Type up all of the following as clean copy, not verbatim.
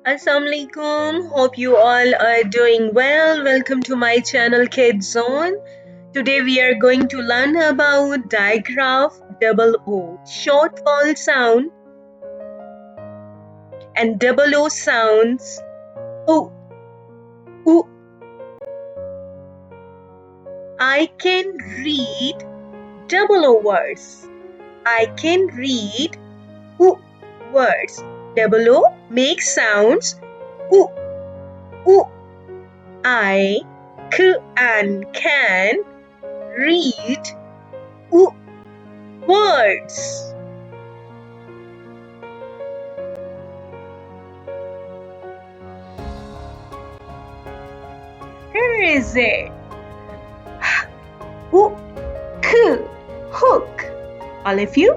Assalamualaikum. Hope you all are doing well. Welcome to my channel Kids Zone. Today we are going to learn about diagraph double O, short vowel sound and double O sounds. O, U. I can read double O words. I can read U words. Double O makes sounds U, U. I can read U words. Here is it. Hook. All of you.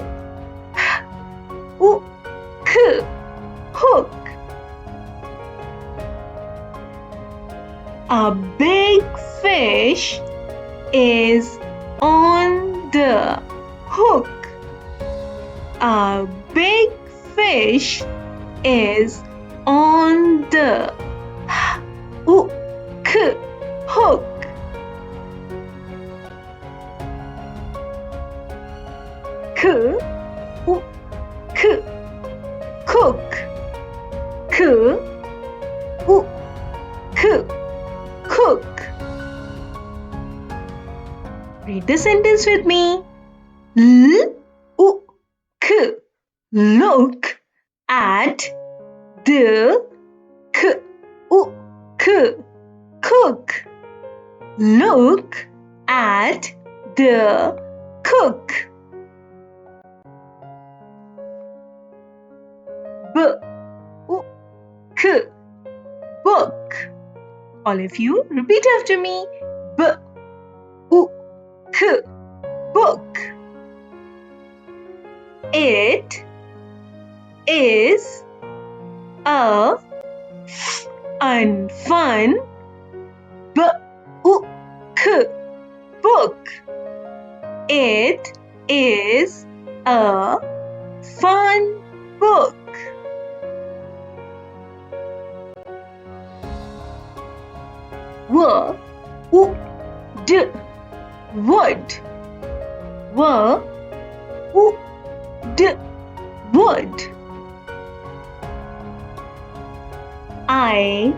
Hook. A big fish is on the hook. A big fish is on the hook. Cook. Read the sentence with me. Look at the cook. Look at the cook. Book. All of you repeat after me. Book. It is a fun book. It is a fun book. Wood. I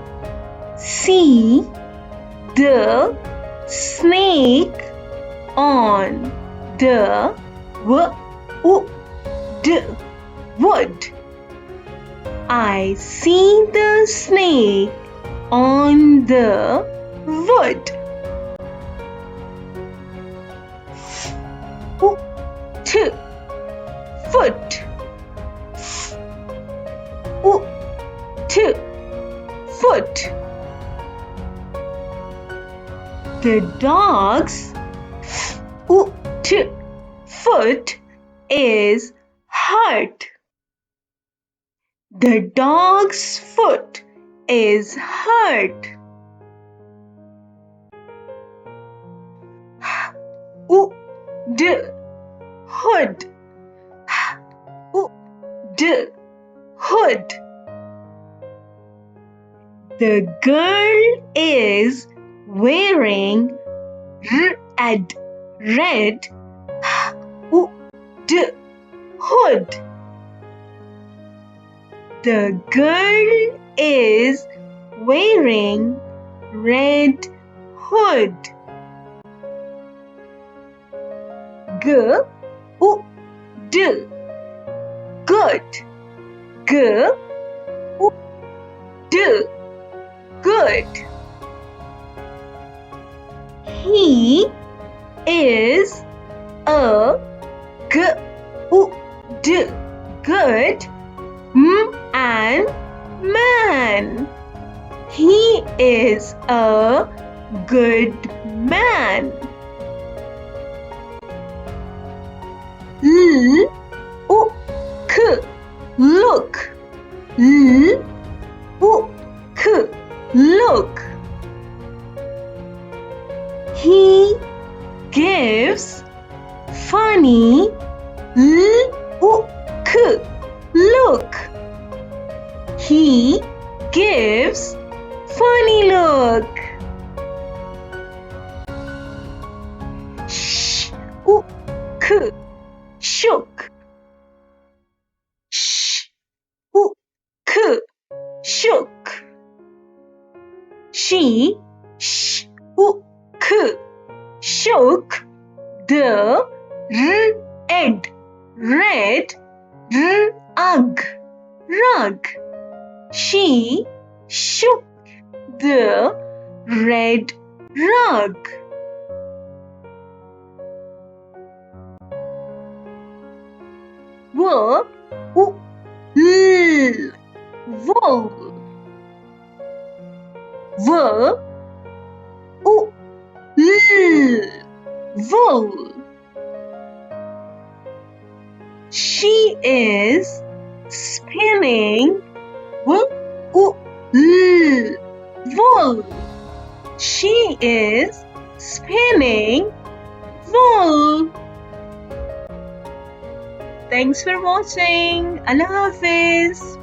see the snake on the wood. I see the snake on the wood. Foot. The dog's foot is hurt. The dog's foot is hurt. Hood. The girl is wearing red hood. The girl is wearing red hood. Good. Good. He is a good man. He is a good man. Look. He gives funny look. He gives funny look. Sh-oo-k, shook. Sh-oo-k, shook. She sh-ook, shook the red rug. She shook the red rug. Wool, wool. Wool. She is spinning wool. She is spinning wool. Thanks for watching. Allah Hafiz.